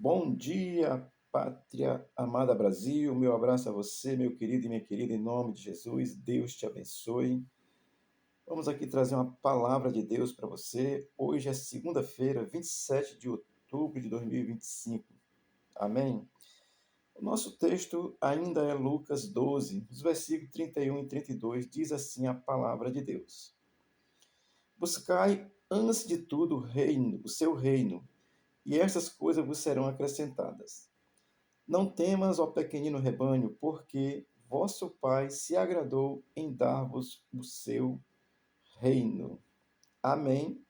Bom dia, pátria amada Brasil. Meu abraço a você, meu querido e minha querida, em nome de Jesus. Deus te abençoe. Vamos aqui trazer uma palavra de Deus para você. Hoje é segunda-feira, 27 de outubro de 2025. Amém? O nosso texto ainda é Lucas 12, os versículos 31 e 32. Diz assim a palavra de Deus: Buscai antes de tudo o seu reino, e estas coisas vos serão acrescentadas. Não temas, ó pequenino rebanho, porque vosso Pai se agradou em dar-vos o seu reino. Amém.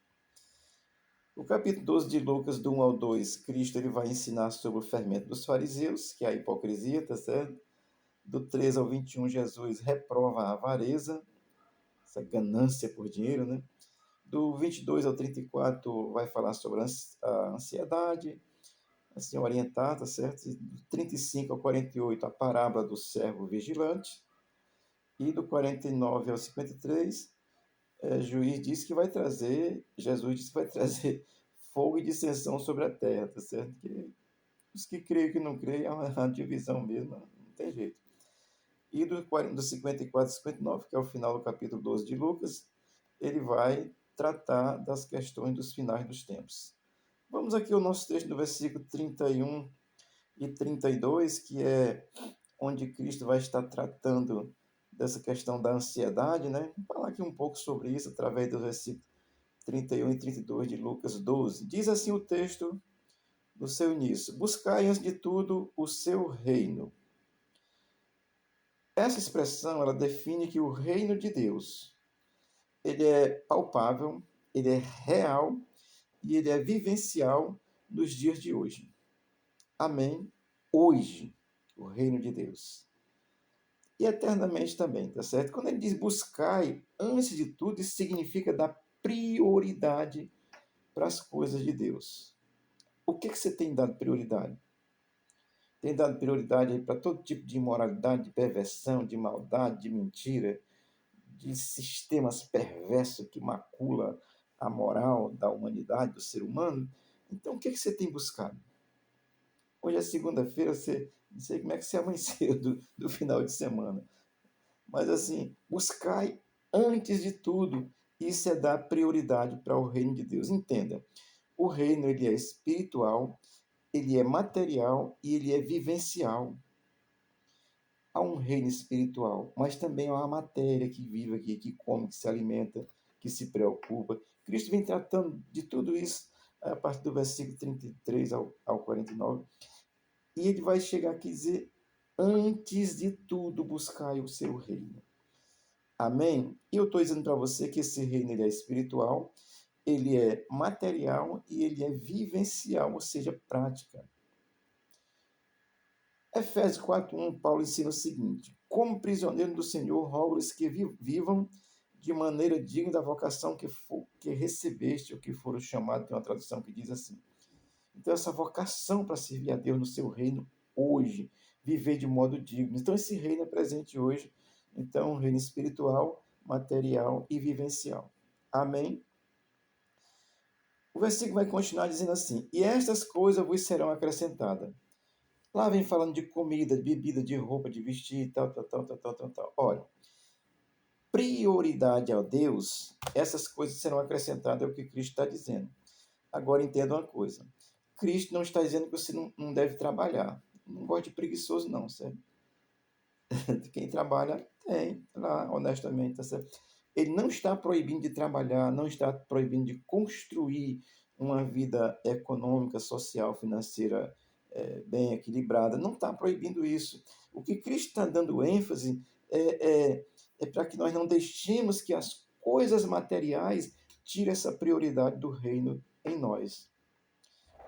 O capítulo 12 de Lucas, do 1 ao 2, Cristo ele vai ensinar sobre o fermento dos fariseus, que é a hipocrisia, tá certo? Do 13 ao 21, Jesus reprova a avareza, essa ganância por dinheiro, né? Do 22 ao 34, vai falar sobre a ansiedade, assim, orientada, certo? Do 35 ao 48, a parábola do servo vigilante. E do 49 ao 53, juiz diz que vai trazer, Jesus disse que vai trazer fogo e dissensão sobre a terra, tá certo? Que os que creem e que não creem é uma divisão mesmo, não tem jeito. E do 54 ao 59, que é o final do capítulo 12 de Lucas, ele vai tratar das questões dos finais dos tempos. Vamos aqui ao nosso texto do versículo 31 e 32, que é onde Cristo vai estar tratando dessa questão da ansiedade, né? Vou falar aqui um pouco sobre isso através do versículo 31 e 32 de Lucas 12. Diz assim o texto no seu início: Buscai antes de tudo o seu reino. Essa expressão, ela define que o reino de Deus, ele é palpável, ele é real e ele é vivencial nos dias de hoje. Amém? Hoje, o reino de Deus. E eternamente também, tá certo? Quando ele diz buscai, antes de tudo, isso significa dar prioridade para as coisas de Deus. O que você tem dado prioridade? Tem dado prioridade para todo tipo de imoralidade, de perversão, de maldade, de mentira, de sistemas perversos que macula a moral da humanidade, do ser humano? Então, o que você tem buscado? Hoje é segunda-feira, você não sei como é que você amanheceu do final de semana. Mas assim, buscai antes de tudo. Isso é dar prioridade para o reino de Deus. Entenda, o reino ele é espiritual, ele é material e ele é vivencial. Há um reino espiritual, mas também há uma matéria que vive aqui, que come, que se alimenta, que se preocupa. Cristo vem tratando de tudo isso a partir do versículo 33 ao 49. E ele vai chegar aqui e dizer: antes de tudo, buscai o seu reino. Amém? E eu estou dizendo para você que esse reino ele é espiritual, ele é material e ele é vivencial, ou seja, prática. Efésios 4:1, Paulo ensina o seguinte: como prisioneiro do Senhor, rogo-lhes que vivam de maneira digna da vocação que recebeste, ou que foram chamados, tem uma tradução que diz assim. Então, essa vocação para servir a Deus no seu reino hoje, viver de modo digno. Então, esse reino é presente hoje. Então, um reino espiritual, material e vivencial. Amém? O versículo vai continuar dizendo assim: e estas coisas vos serão acrescentadas. Lá vem falando de comida, de bebida, de roupa, de vestir, tal. Olha, prioridade a Deus, essas coisas serão acrescentadas, é o que Cristo está dizendo. Agora entenda uma coisa: Cristo não está dizendo que você não deve trabalhar. Não gosta de preguiçoso, não, certo? Quem trabalha tem, lá, honestamente, tá certo? Ele não está proibindo de trabalhar, não está proibindo de construir uma vida econômica, social, financeira bem equilibrada, não está proibindo isso. O que Cristo está dando ênfase é para que nós não deixemos que as coisas materiais tirem essa prioridade do reino em nós.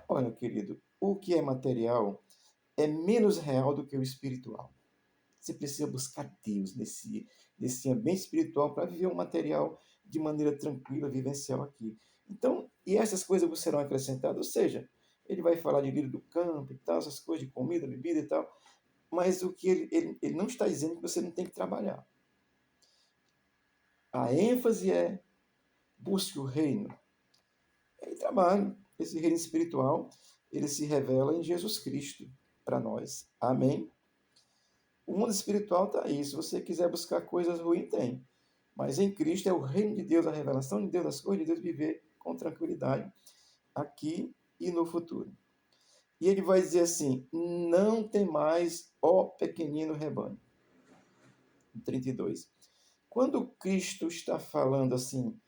Olha, querido, o que é material é menos real do que o espiritual. Você precisa buscar Deus nesse ambiente espiritual para viver o material de maneira tranquila, vivencial aqui. Então, e essas coisas vos serão acrescentadas, ou seja, ele vai falar de lírio do campo e tal, essas coisas de comida, bebida e tal, mas o que ele não está dizendo é que você não tem que trabalhar. A ênfase é busque o reino. É trabalho, esse reino espiritual, ele se revela em Jesus Cristo para nós. Amém? O mundo espiritual está aí. Se você quiser buscar coisas ruins, tem. Mas em Cristo é o reino de Deus, a revelação de Deus, as coisas de Deus, viver com tranquilidade aqui e no futuro. E ele vai dizer assim: não tem mais, ó pequenino rebanho. 32. Quando Cristo está falando assim,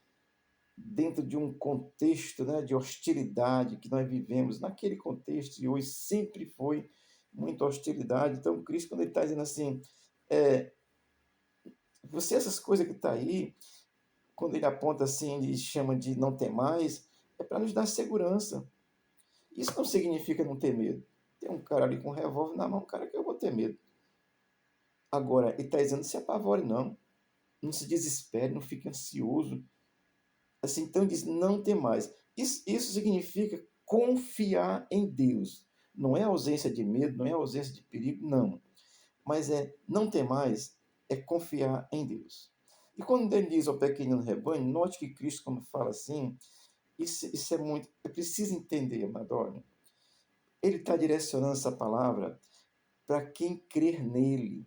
dentro de um contexto, né, de hostilidade que nós vivemos, naquele contexto, e hoje sempre foi muita hostilidade. Então, Cristo, quando ele está dizendo assim, é, você, essas coisas que está aí, quando ele aponta assim, ele chama de não ter mais, é para nos dar segurança. Isso não significa não ter medo. Tem um cara ali com um revólver na mão, cara, que eu vou ter medo. Agora, ele está dizendo, não se apavore não, não se desespere, não fique ansioso. Assim, então diz, não tem mais. Isso significa confiar em Deus. Não é ausência de medo, não é ausência de perigo, não. Mas é não ter mais, é confiar em Deus. E quando ele diz ao pequenino rebanho, note que Cristo, quando fala assim, isso é muito. É preciso entender, Madonna. Ele está direcionando essa palavra para quem crer nele.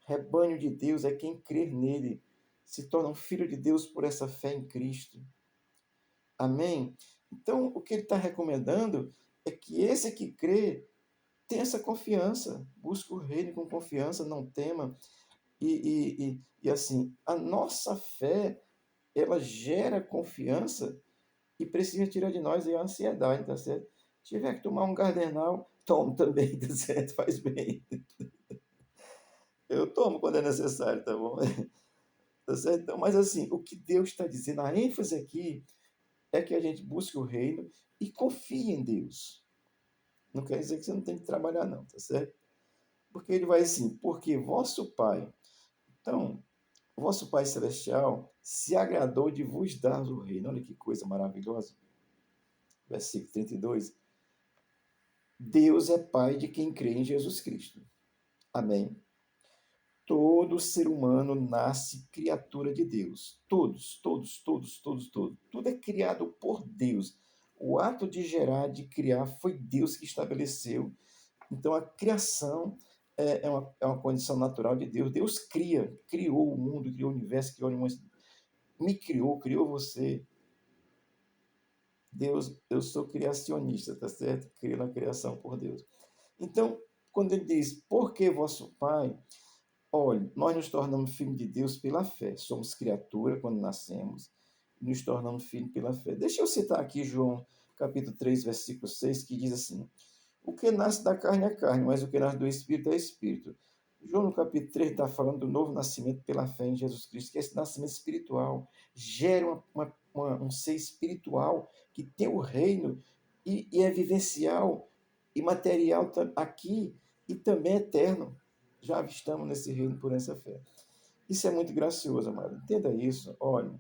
Rebanho de Deus é quem crer nele, se torna um filho de Deus por essa fé em Cristo. Amém? Então, o que ele está recomendando é que esse que crê tenha essa confiança, busque o reino com confiança, não tema. E assim, a nossa fé, ela gera confiança e precisa tirar de nós a ansiedade, tá certo? Se tiver que tomar um Gardenal, tome também, tá certo? Faz bem. Eu tomo quando é necessário, tá bom? Tá certo? Então, mas assim, o que Deus está dizendo, a ênfase aqui é que a gente busque o reino e confie em Deus. Não quer dizer que você não tem que trabalhar, não, tá certo? Porque ele vai assim, porque vosso Pai, então, vosso Pai Celestial se agradou de vos dar o reino. Olha que coisa maravilhosa. Versículo 32. Deus é Pai de quem crê em Jesus Cristo. Amém. Todo ser humano nasce criatura de Deus. Todos, todos, todos, todos, todos. Tudo é criado por Deus. O ato de gerar, de criar, foi Deus que estabeleceu. Então, a criação é uma condição natural de Deus. Deus cria, criou o mundo, criou o universo, criou animais, me criou, criou você. Deus, eu sou criacionista, tá certo? Crio na criação por Deus. Então, quando ele diz, porque vosso Pai, olha, nós nos tornamos filhos de Deus pela fé. Somos criatura quando nascemos, nos tornamos filhos pela fé. Deixa eu citar aqui João, capítulo 3, versículo 6, que diz assim, o que nasce da carne é carne, mas o que nasce do Espírito é Espírito. João, no capítulo 3, está falando do novo nascimento pela fé em Jesus Cristo, que esse nascimento espiritual gera um ser espiritual que tem o reino e é vivencial e material aqui e também eterno. Já estamos nesse reino por essa fé. Isso é muito gracioso, amado. Entenda isso. Olha,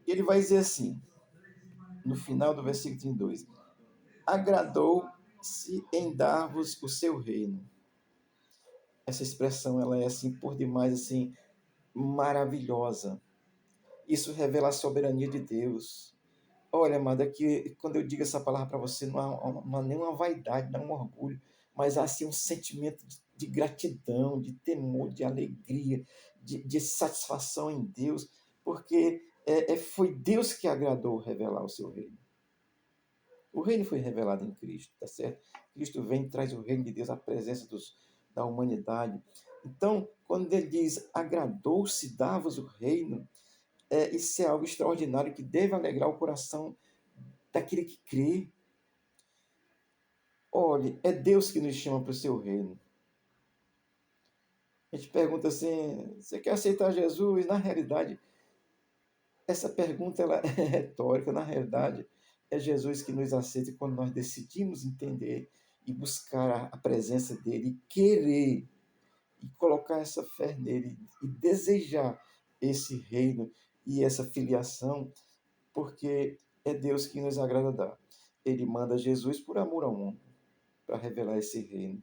ele vai dizer assim, no final do versículo 32, agradou-se em dar-vos o seu reino. Essa expressão, ela é assim, por demais, assim, maravilhosa. Isso revela a soberania de Deus. Olha, amada, que quando eu digo essa palavra para você, não há nenhuma vaidade, não há um orgulho, mas há assim, um sentimento de gratidão, de temor, de alegria, de satisfação em Deus, porque foi Deus que agradou revelar o seu reino. O reino foi revelado em Cristo, tá certo? Cristo vem e traz o reino de Deus à presença da humanidade. Então, quando ele diz, agradou-se, dá-vos o reino, isso é algo extraordinário que deve alegrar o coração daquele que crê. Olhe, é Deus que nos chama para o seu reino. A gente pergunta assim, você quer aceitar Jesus? Na realidade, essa pergunta ela é retórica. Na realidade, é Jesus que nos aceita quando nós decidimos entender e buscar a presença dele, e querer e colocar essa fé nele e desejar esse reino e essa filiação, porque é Deus que nos agrada dar. Ele manda Jesus por amor ao mundo, para revelar esse reino.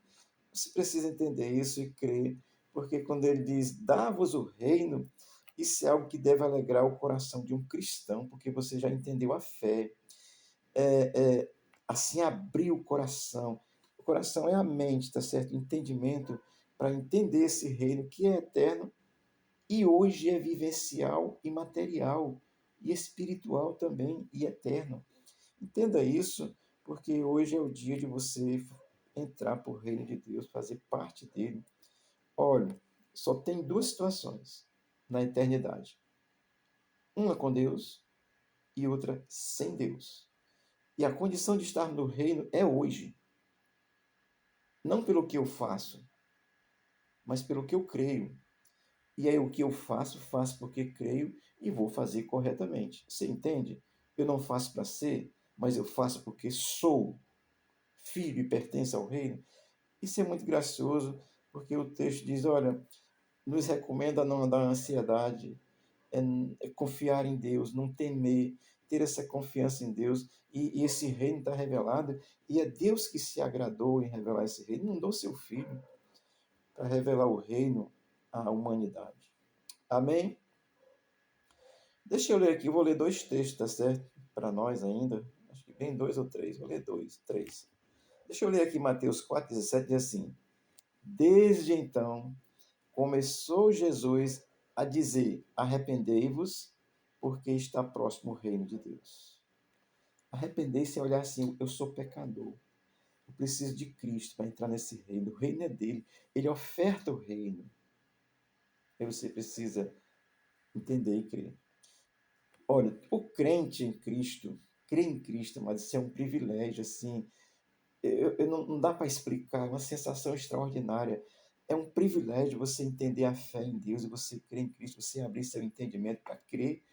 Você precisa entender isso e crer, porque quando ele diz, dá-vos o reino, Isso é algo que deve alegrar o coração de um cristão, porque você já entendeu a fé. Assim, abrir o coração. O coração é a mente, tá certo? O entendimento para entender esse reino que é eterno e hoje é vivencial e material e espiritual também e eterno. Entenda isso, porque hoje é o dia de você entrar para o reino de Deus, fazer parte dele. Olha, só tem duas situações na eternidade: uma com Deus e outra sem Deus. E a condição de estar no reino é hoje, não pelo que eu faço, mas pelo que eu creio. E aí o que eu faço, faço porque creio e vou fazer corretamente. Você entende? Eu não faço para ser, mas eu faço porque sou filho e pertenço ao reino. Isso é muito gracioso, porque o texto diz, olha, nos recomenda não andar em ansiedade, é confiar em Deus, não temer, ter essa confiança em Deus, e esse reino está revelado, e é Deus que se agradou em revelar esse reino, mandou seu filho para revelar o reino à humanidade. Amém? Deixa eu ler aqui, eu vou ler dois textos, tá certo? Para nós ainda. Acho que bem dois ou três. Vou ler dois, três. Deixa eu ler aqui Mateus 4,17, diz assim: Desde então começou Jesus a dizer: Arrependei-vos, porque está próximo o reino de Deus. Arrepender-se é olhar assim: eu sou pecador. Eu preciso de Cristo para entrar nesse reino. O reino é dele. Ele oferta o reino. E você precisa entender e crer. Olha, o crente em Cristo, crer em Cristo, mas isso é um privilégio, assim, não dá para explicar, é uma sensação extraordinária. É um privilégio você entender a fé em Deus e você crer em Cristo, você abrir seu entendimento para crer,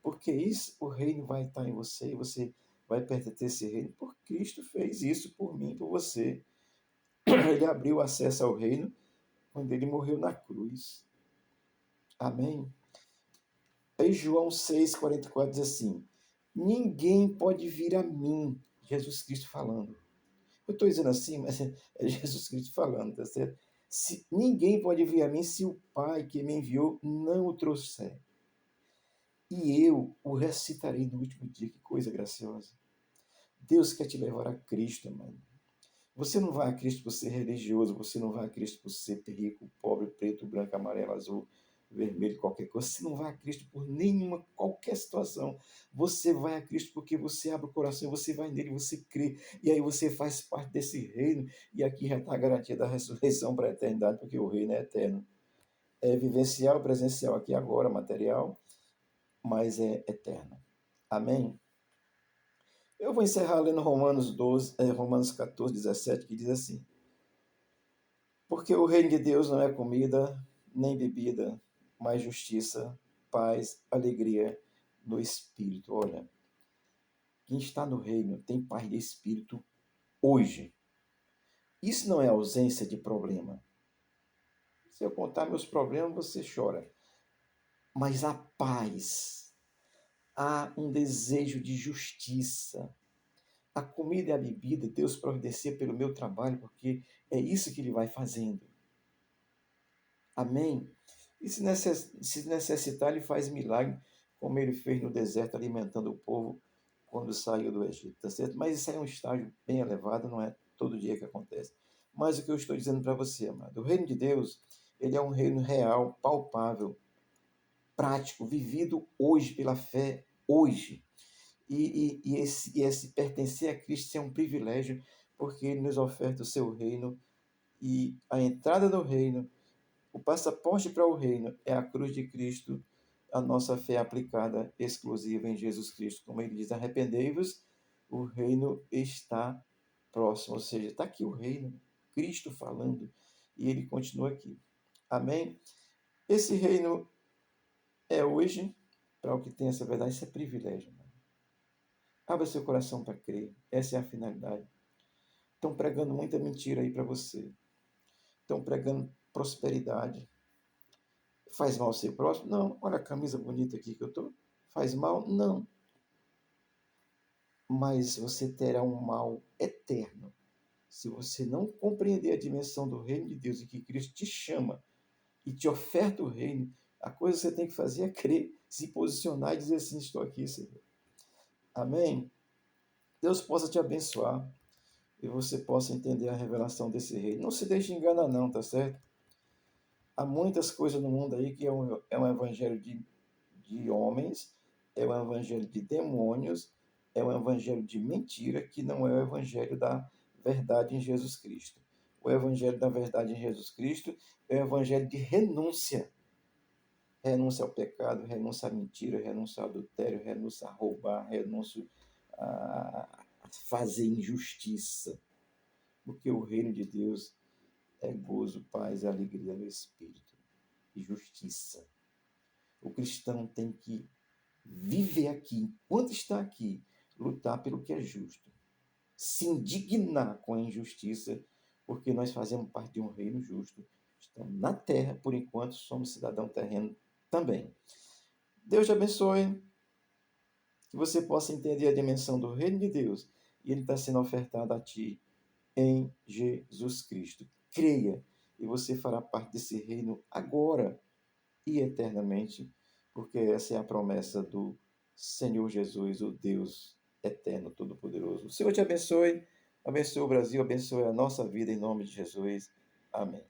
porque isso, o reino vai estar em você e você vai pertencer a esse reino, porque Cristo fez isso por mim, por você. Ele abriu acesso ao reino quando ele morreu na cruz. Amém? Aí João 6,44 diz assim: Ninguém pode vir a mim, Jesus Cristo falando. Eu estou dizendo assim, mas é Jesus Cristo falando, tá certo? Ninguém pode vir a mim se o Pai que me enviou não o trouxer. E eu o ressuscitarei no último dia. Que coisa graciosa. Deus quer te levar a Cristo, mano. Você não vai a Cristo por ser religioso, você não vai a Cristo por ser rico, pobre, preto, branco, amarelo, azul, vermelho, qualquer coisa. Você não vai a Cristo por nenhuma, qualquer situação. Você vai a Cristo porque você abre o coração, você vai nele, você crê, e aí você faz parte desse reino, e aqui já está a garantia da ressurreição para a eternidade, porque o reino é eterno. É vivencial, presencial aqui agora, material, mas é eterno. Amém? Eu vou encerrar lendo Romanos 14, 17, que diz assim: Porque o reino de Deus não é comida nem bebida, mas justiça, paz, alegria no Espírito. Olha, quem está no reino tem paz de Espírito hoje. Isso não é ausência de problema. Se eu contar meus problemas, você chora. Mas há paz, há um desejo de justiça. A comida e a bebida, Deus providencia pelo meu trabalho, porque é isso que Ele vai fazendo. Amém? E se necessitar, ele faz milagre, como ele fez no deserto, alimentando o povo quando saiu do Egito, tá certo? Mas isso é um estágio bem elevado, não é todo dia que acontece. Mas o que eu estou dizendo para você, amado, o reino de Deus, ele é um reino real, palpável, prático, vivido hoje pela fé, hoje. E esse pertencer a Cristo é um privilégio, porque ele nos oferta o seu reino e a entrada no reino. O passaporte para o reino é a cruz de Cristo, a nossa fé aplicada exclusiva em Jesus Cristo. Como ele diz, arrependei-vos, o reino está próximo. Ou seja, está aqui o reino, Cristo falando, e ele continua aqui. Amém? Esse reino é hoje, para o que tem essa verdade, isso é privilégio. Mano. Abra seu coração para crer, essa é a finalidade. Estão pregando muita mentira aí para você. Estão pregando prosperidade. Faz mal ser próximo? Não. Olha a camisa bonita aqui que eu tô. Faz mal? Não. Mas você terá um mal eterno se você não compreender a dimensão do reino de Deus e que Cristo te chama e te oferta o reino A coisa que você tem que fazer é crer, se posicionar e dizer assim: estou aqui, Senhor. Amém? Deus possa te abençoar e você possa entender a revelação desse reino. Não se deixe enganar não, tá certo? Há muitas coisas no mundo aí que é um evangelho de homens, é um evangelho de demônios, é um evangelho de mentira, que não é o evangelho da verdade em Jesus Cristo. O evangelho da verdade em Jesus Cristo é o evangelho de renúncia. Renúncia ao pecado, renúncia à mentira, renúncia ao adultério, renúncia a roubar, renúncia a fazer injustiça. Porque o reino de Deus é gozo, paz e alegria no Espírito e justiça. O cristão tem que viver aqui, enquanto está aqui, lutar pelo que é justo, se indignar com a injustiça, porque nós fazemos parte de um reino justo. Estamos na terra, por enquanto, somos cidadão terreno também. Deus te abençoe, que você possa entender a dimensão do reino de Deus, e ele está sendo ofertado a ti em Jesus Cristo. Creia, e você fará parte desse reino agora e eternamente, porque essa é a promessa do Senhor Jesus, o Deus eterno, todo-poderoso. O Senhor te abençoe, abençoe o Brasil, abençoe a nossa vida em nome de Jesus. Amém.